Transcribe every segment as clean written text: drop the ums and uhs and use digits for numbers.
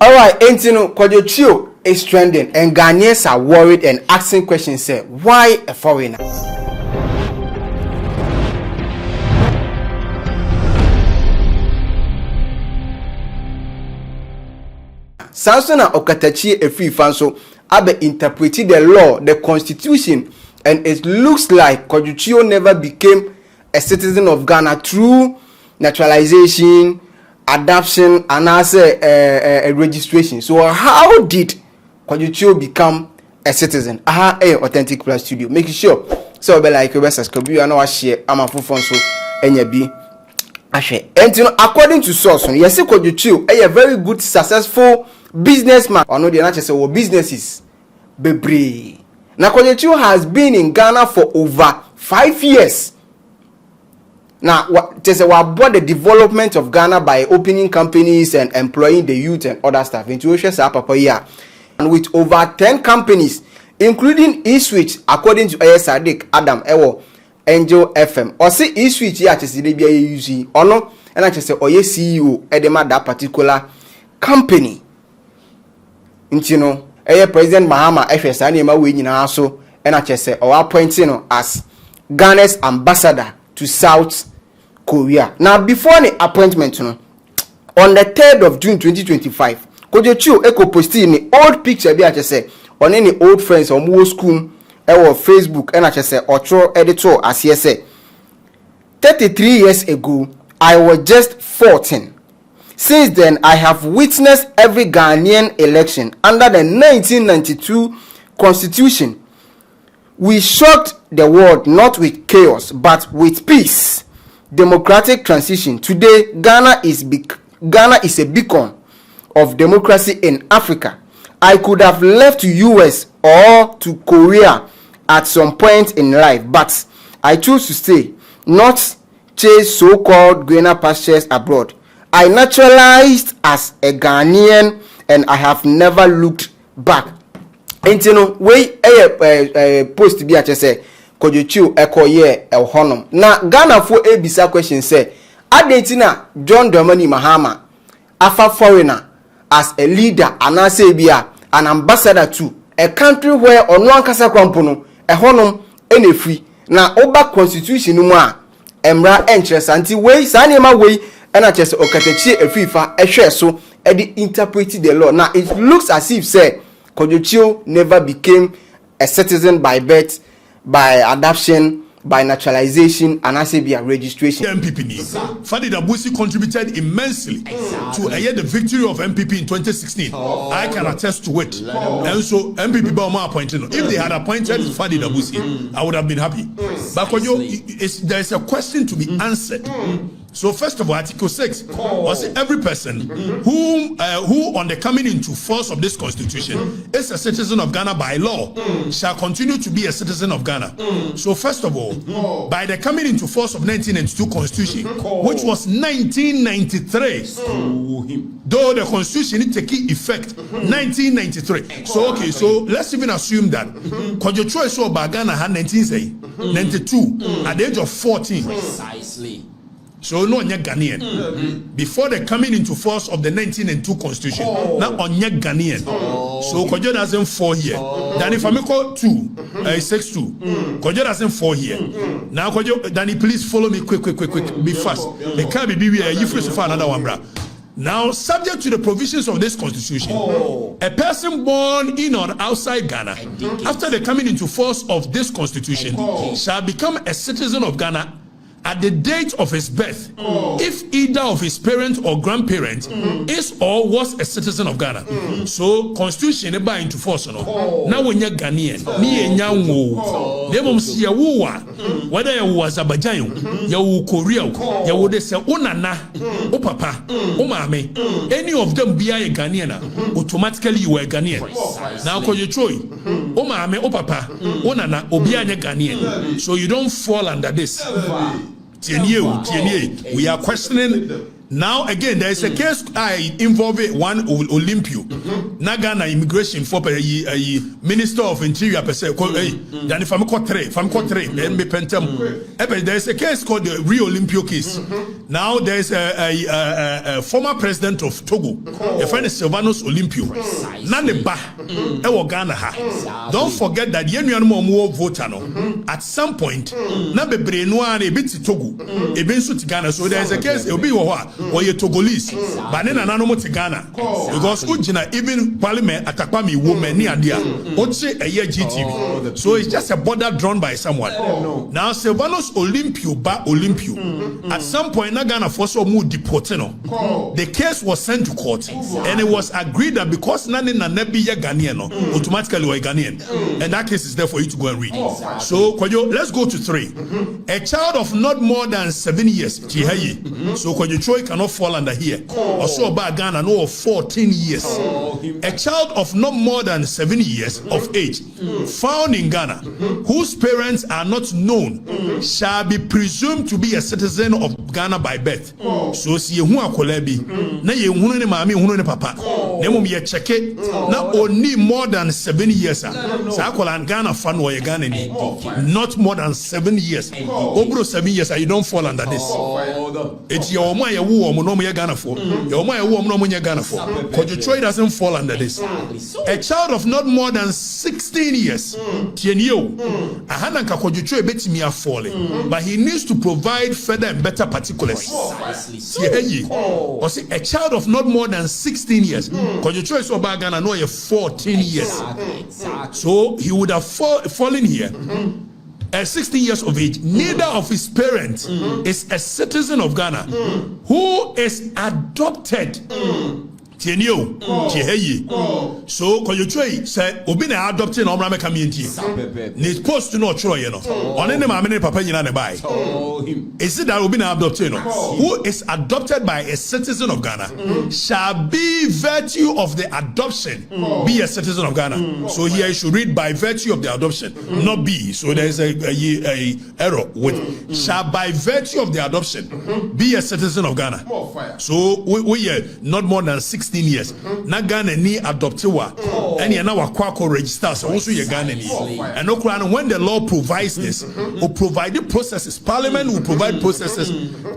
Alright, Kojo is trending and Ghanaians are worried and asking questions say, why a foreigner? Samson and Okatakyer Afrifa so abe interpreted the law, the constitution, and it looks like Kojo never became a citizen of Ghana through naturalization, adoption, and also a registration. So how did Kojo become a citizen? Authentic Plus Studio. Make sure so be like you subscribe. You know share. I'm a full phone so NYB. And according to source, yes, Kojo a very good, successful businessman. Or no, they not just say businesses. Bebre. Now Kojo has been in Ghana for over 5 years. Now, just about the development of Ghana by opening companies and employing the youth and other stuff. And with over 10 companies, including eSwitch, according to Sadiq Adam Ewo, Angel FM. Or say eSwitch here to see or no, and I just say CEO edema that particular company. President Mahama FSA we in also, and I just say or appointing as Ghana's ambassador to South Korea. Now, before the appointment, on the 3rd of June 2025, Kojo Echo posted the old picture, I just say, on any old friends or more school, or Facebook, and I just say, or throw editor, as he said, 33 years ago, I was just 14. Since then, I have witnessed every Ghanaian election under the 1992 Constitution. We shocked the world not with chaos but with peace, democratic transition. Today, Ghana is a beacon of democracy in Africa. I could have left to US or to Korea at some point in life, but I chose to stay, not chase so-called greener pastures abroad. I naturalized as a Ghanaian and I have never looked back. And post be at say Kojo Echo ye el honum. Na Ghana for a bisa question say Adentina John Dramani Mahama afa foreigner as a leader and an ambassador to a country where on one kasa kwampono a honum any free na oba constitution mu a emra interest anti way sanema way and I just Okatakyer Afrifa ehwe so e dey interpret the law. Now it looks as if say Kojo never became a citizen by birth, by adoption, by naturalization, and as a registration. MPP Fadi Dabusi contributed immensely to the victory of MPP in 2016. I can attest to it. And so MPP Bauma appointed. If they had appointed Fadi Dabusi, I would have been happy. But Kojo, there is a question to be answered. So first of all, Article 6 was every person who on the coming into force of this constitution is a citizen of Ghana by law shall continue to be a citizen of Ghana. So first of all, by the coming into force of 1992 constitution, which was 1993, though the constitution didn't take effect 1993. So okay, so let's even assume that Kojo Choi saw by Ghana had 1992 at the age of 14. Precisely. So no on Ghanaian before the coming into force of the 1992 constitution. Now on Ghanaian. So Kojo doesn't fall here. Then if I make 6-2, Kojo doesn't fall here. Now Kojo, Danny, please follow me quick, be fast. It can't be you first for another one, bro. Now, subject to the provisions of this constitution, a person born in or outside Ghana after the coming into force of this constitution shall become a citizen of Ghana at the date of his birth, if either of his parents or grandparents is or was a citizen of Ghana. So, constitution is into force. Now, when you're Ghanaian, me and you, they will see whether you was Abajan, you Korea, you would say, oh, nana, oh, papa, oh, mame, any of them be a Ghanaian, automatically you were Ghanaian. Now, Kojo Choi, oh, mame, oh, papa, oh, nana, oh, be a Ghanaian. So, you don't fall under this. We are questioning Now again, there is a case involving one Olympio. Ghana immigration for Minister of Interior per se. Then if I'm caught three, then me pentem. There is a case called the Rio Olympio case. Now there is a former president of Togo. A friend is Sylvanus Olympio. Nane ba ewo Ghana ha. Don't forget that yenu more voter no. At some point, na bebre no an ebiti Togo, ebensu ti Ghana. So there is a case obi wo or ye Togolese, but then anano mo Ghana because ujina even parliament atakwami woman ni adia. Oche a year GTV. So it's just a border drawn by someone. Now Sylvanus Olympio ba Olympio. At some point, na Ghana force or move deporteno. The case was sent to court, and it was agreed that because none na nebi ye Ghanaian, automatically we're Ghanaian, and that case is there for you to go and read. So Kojo, let's go to 3. A child of not more than 7 years. So Kojo Choi cannot fall under here. Also about Ghana, no, of 14 years. A child of not more than 7 years of age found in Ghana, whose parents are not known, shall be presumed to be a citizen of Ghana by birth. So see who are kolebi. Na ye hunu ne mami hunu ne papa. Nemo ye check it. Na only more than 7 years. Sa kola Ghana fan wa ye Ghana ni. Not more than 7 years. Obro 7 years, you don't fall under this. It's your omo ye wu omo no mo ye Ghana for. Your omo ye wu omo no mo ye Ghana for. Kojo Choi doesn't fall under this. A child of not more than 16 years. Tienyo. Ahana nka Kojo Choi betimi afall. But he needs to provide further and better particulars. Or say a child of not more than 16 years. Kojo Choi so ba Ghana no ye 14 years. So he would have fallen here. At 16 years of age, neither of his parents is a citizen of Ghana who is adopted. Tienyo, so Kojo Choi said, "Obi na adopted no mama community." Ni supposed to know Choi, you know. On any mama papa nyina ne bai. Is it that Obi na adopted no? Who is adopted by a citizen of Ghana shall be virtue of the adoption be a citizen of Ghana. So here you should read by virtue of the adoption, not be. So there is a error with shall by virtue of the adoption be a citizen of Ghana. So we are not more than 16 years. Na Ghana ni adoptewa. Any na wakwako register so also ye Ghana ni. And no when the law provides this, will provide the processes. Parliament will provide processes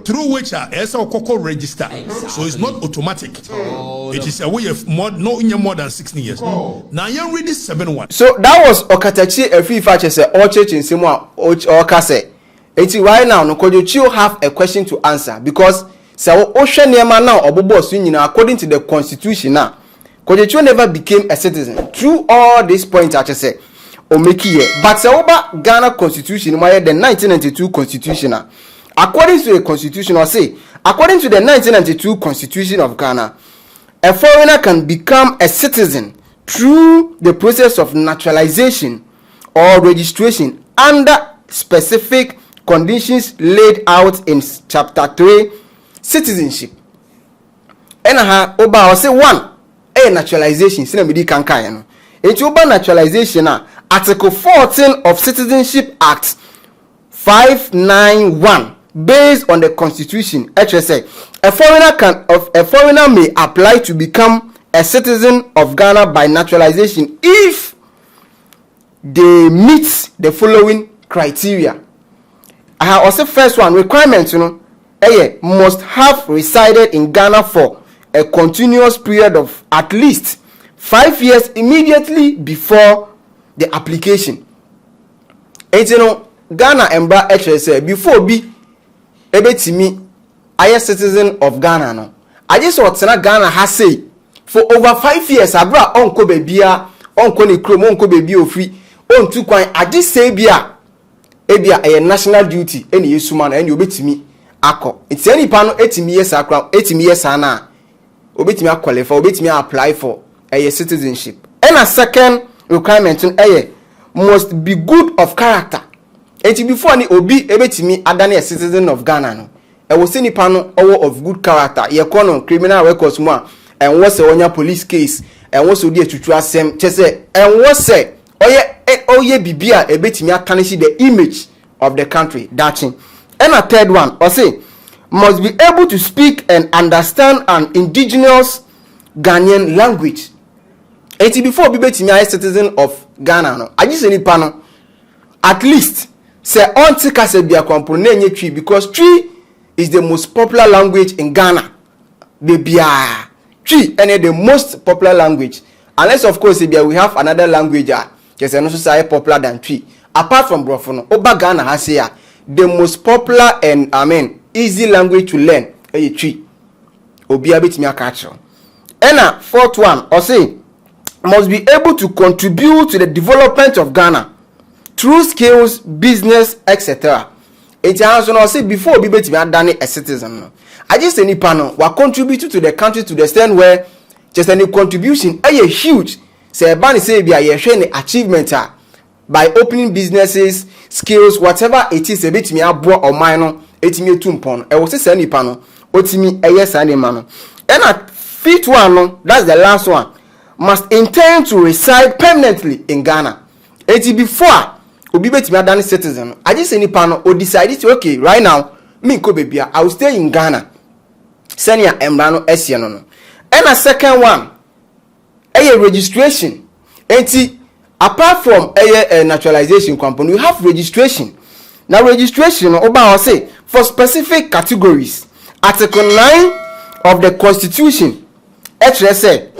through which esa okoko register. So it's not automatic. It is a way of more than 16 years. Now you read this 7-1. So that was Okatakyer Afrifa say all church in Simwa Okase. Eti right now no Kojo Choi have a question to answer because so ocean now according to the constitution now Kojo Choi never became a citizen through all these points I just say o make here but so Ghana constitution the 1992 constitution according to the constitution or say according to the 1992 constitution of Ghana a foreigner can become a citizen through the process of naturalization or registration under specific conditions laid out in chapter 3 citizenship. And oba say 1 naturalization sina medi kankan no. Enti oba naturalization article 14 of Citizenship Act 591 based on the constitution say a foreigner may apply to become a citizen of Ghana by naturalization if they meet the following criteria. Also first one requirement must have resided in Ghana for a continuous period of at least 5 years immediately before the application. And Ghana embra HSA before be ebetimi aye citizen of Ghana no. I just want Ghana has say for over 5 years abra onko bebia onko ne krom onko bebi ofri on tu kwan ade say bia ebia a national duty eni yesuma na eni obetimi akọ enti any pa no etimi yes akra etimi yes na obetimi qualify obetimi apply for a citizenship. And a second requirement must be good of character. Enti before ni obi ebetimi adane a citizen of Ghana no e wo se nipa no of good character ye kono criminal records mo and was a police case and was odi atutu asem chese and was oye bibia ebetimi atanish the image of the country dating. And a third one, or say, must be able to speak and understand an indigenous Ghanaian language. Eti before be betimi a citizen of Ghana no, agise nipa no at least say onti kase bia kwampo na enye twi, because Twi is the most popular language in Ghana. Bebia Twi and the most popular language, unless of course we have another language just no so say popular than Twi. Apart from Brofo no, oba Ghana has here the most popular and easy language to learn Twi. Obi abetimi aka kire. And fourth one, or say must be able to contribute to the development of Ghana through skills, business, etc. It has no say before be betimi adane a citizen no. I just say nipa no wa contribute to the country to the extent where just any contribution huge. Say ban say be a share any achievement by opening businesses, skills, whatever it is, a bit me abo or minor, etimi etumpon. E wo say nipa no otimi sa ni ma no. And at fifth one no, that's the last one, must intend to reside permanently in Ghana. Eti before obi betimi adane citizen, I just say nipa no o decide to okay right now me ko bebia I will stay in Ghana. Senior embrano esie no no. And a second one, registration. Enti apart from naturalization company, we have registration. Now registration oba say for specific categories. Article 9 of the Constitution say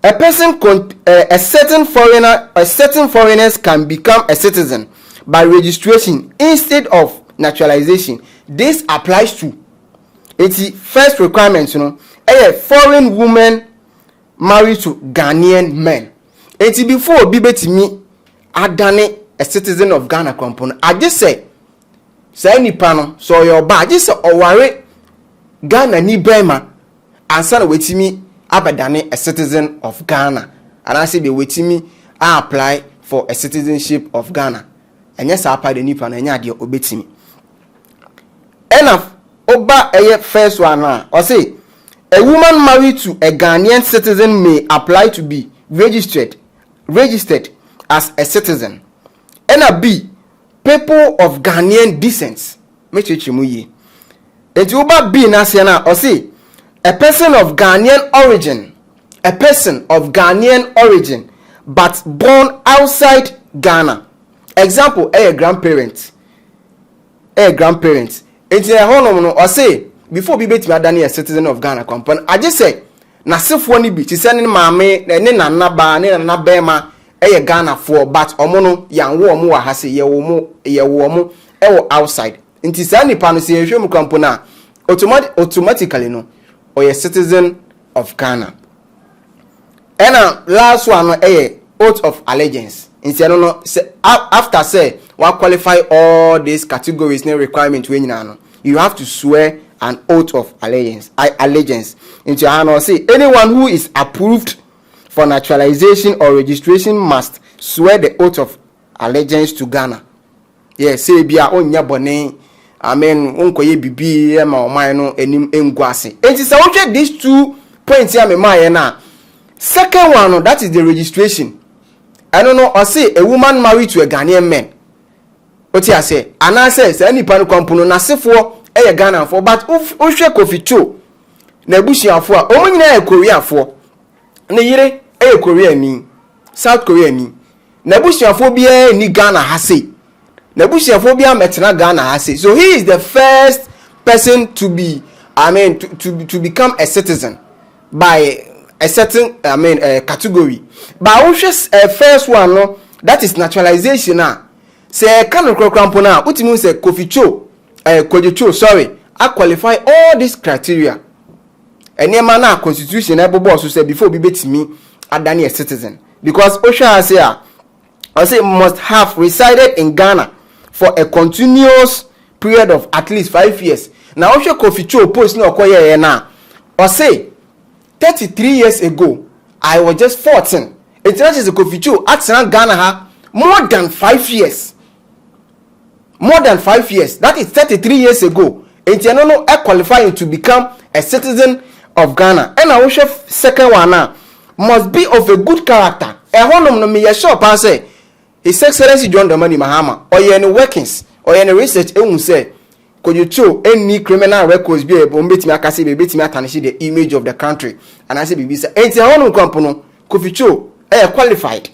a certain foreigners can become a citizen by registration instead of naturalization. This applies to its first requirement, a foreign woman married to Ghanaian men. Eti before be betimi adane a citizen of Ghana company, I just say nipa no so your ba just say oware Ghana ni bema ansa na wetimi abadane a citizen of Ghana, and I say be wetimi apply for a citizenship of Ghana. Enya sa apa de nipa na enya de obetimi enough oba first one or say a woman married to a Ghanaian citizen may apply to be registered as a citizen. And a B, people of Ghanaian descent. Make sure you muye. And to oba B national or say a person of Ghanaian origin, but born outside Ghana. Example, a grandparent. Enti e hono no o say before be betimi adane a citizen of Ghana company, I just say na sefo ni bi ti se ne maame ne nanaba ne nanabema Ghana for, but omo no yanwo omo wa ha se ye wo mo outside. Enti sa nipa no se ehwem company automatically no or a citizen of Ghana. And last one no oath of allegiance. Instead no after say what qualify all these categories no requirement we nyina, you have to swear an oath of allegiance. Into your say anyone who is approved for naturalization or registration must swear the oath of allegiance to Ghana. Yes, say bia onya bone amen onkoye bibi e ma oman no enim engwase. Enti say we check these 2 points here me man na. Second one no, that is the registration. I don't know, I say a woman married to a Ghanaian man. What I say? And I say any pan company na sefo e Ghana for, but ohwe Kofi Cho na busuafo a omo nyina e Korea fo. Na yire e Korea ni, South Korea ni. Na busuafo bia ni Ghana ha sei. Na busuafo bia metena Ghana ha sei. So he is the first person to be to become a citizen by a certain category. But first one no, that is naturalization now. Say kind of crampo now. What you mean say Kofi Cho, Kojo Cho, sorry, I qualify all these criteria. And your man constitution boss say before be me adani a citizen, because Osha say must have resided in Ghana for a continuous period of at least 5 years. Now Osha Kofi Cho post no okoye na or say 33 years ago I was just 14. It's not just a Kofi Cho at Ghana more than 5 years. More than 5 years. That is 33 years ago. And you know qualifying to become a citizen of Ghana. And I wish second one now must be of a good character. And one of them me sure pass His Excellency John Dramani Mahama or any workings or any research say Kojo Choi any criminal records be betimi akase be betimi atanish the image of the country and I say bibisa enti hono kwampo no Kojo Choi qualified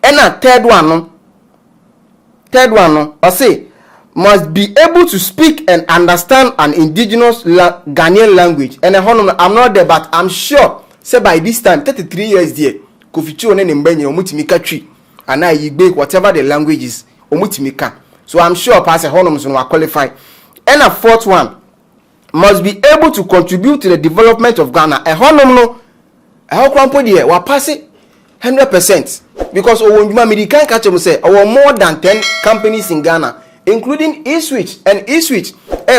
and a third one I say must be able to speak and understand an indigenous Ghanaian language and I'm not there but I'm sure say by this time 33 years there Kojo Choi ne mbenye omutimi ka twi and I yigbe whatever the language is omutimi ka. So I'm sure pass a honors will qualify. And a fourth one must be able to contribute to the development of Ghana. A honor how crumpled here will pass it 100% because American catch them say our more than 10 companies in Ghana, including eSwitch and eSwitch,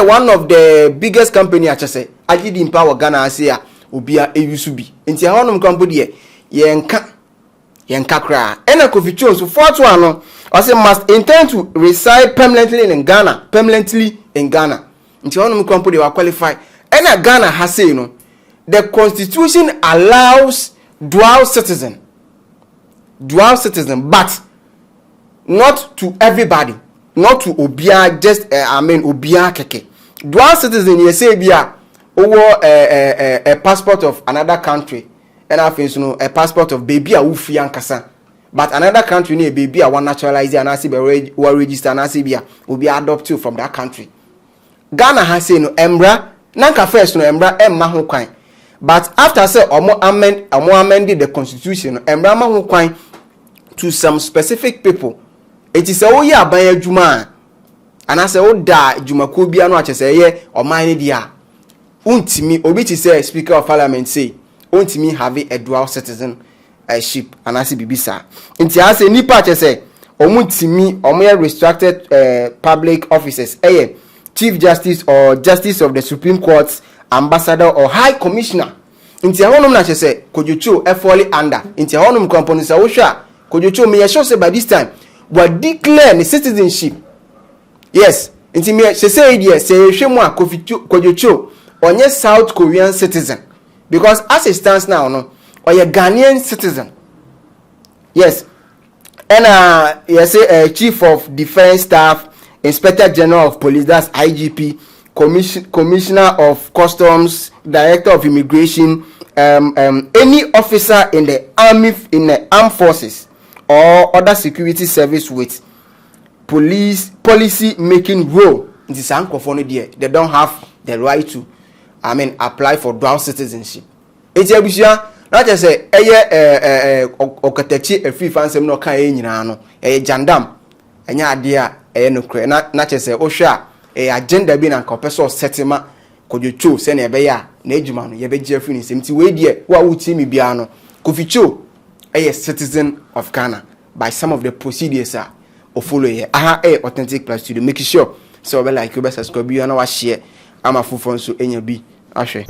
one of the biggest company I just say I did empower Ghana as here ubia eusubi. Inti honor crumpled here yenka kra. And a Kojo Choi so fourth one I say must intend to reside permanently in Ghana. Until one company they will qualify. And Ghana has say, the constitution allows dual citizen, but not to everybody, not to obia just obia keke. Dual citizen you say bia over a passport of another country, and I think a passport of baby a ufi ankasa. But another country near baby I want naturalize and I see be register and I see will be adopted from that country. Ghana has say no embra nanka first no embra emma ho kwan. But after say omo amended the constitution embra ma ho kwan to some specific people. It is a oye aban adwuma and I say o da adwumako bia no a chese ye oman ni dia. Untimi obi ti say speaker of parliament say untimi have a dual citizen ship and I see bibisa. Inti I say nipa chese omutimi omo restricted public officers Chief Justice or Justice of the Supreme Court, Ambassador or High Commissioner. Inti honum na chese Kojo Choi fully under. Inti honum company sa osha Kojo Choi me sure say by this time we declare the citizenship. Yes, inti me say here say hwemu a Kojo Choi onye South Korean citizen because as it stands now no or a Ghanaian citizen. Yes. And yes, Chief of Defense Staff, Inspector General of Police, that's IGP, Commissioner of Customs, Director of Immigration, any officer in the army, in the armed forces or other security service with policy making role. This is there. They don't have the right to apply for dual citizenship. It's not just say Okatakyer Afrifa nsem no kan nyina no jandam enya ade a no kre not just say ohwa agenda bi na nkopeso setima Kojo Choi se na ebe ya na ejuma no ye be gye afini nsem ti we die wa wuti mi bia no Kojo Choi citizen of Ghana by some of the procedures o follow here authentic plus studio make sure so be like you be subscribe you na wa share ama fufo nso enya bi ahwe.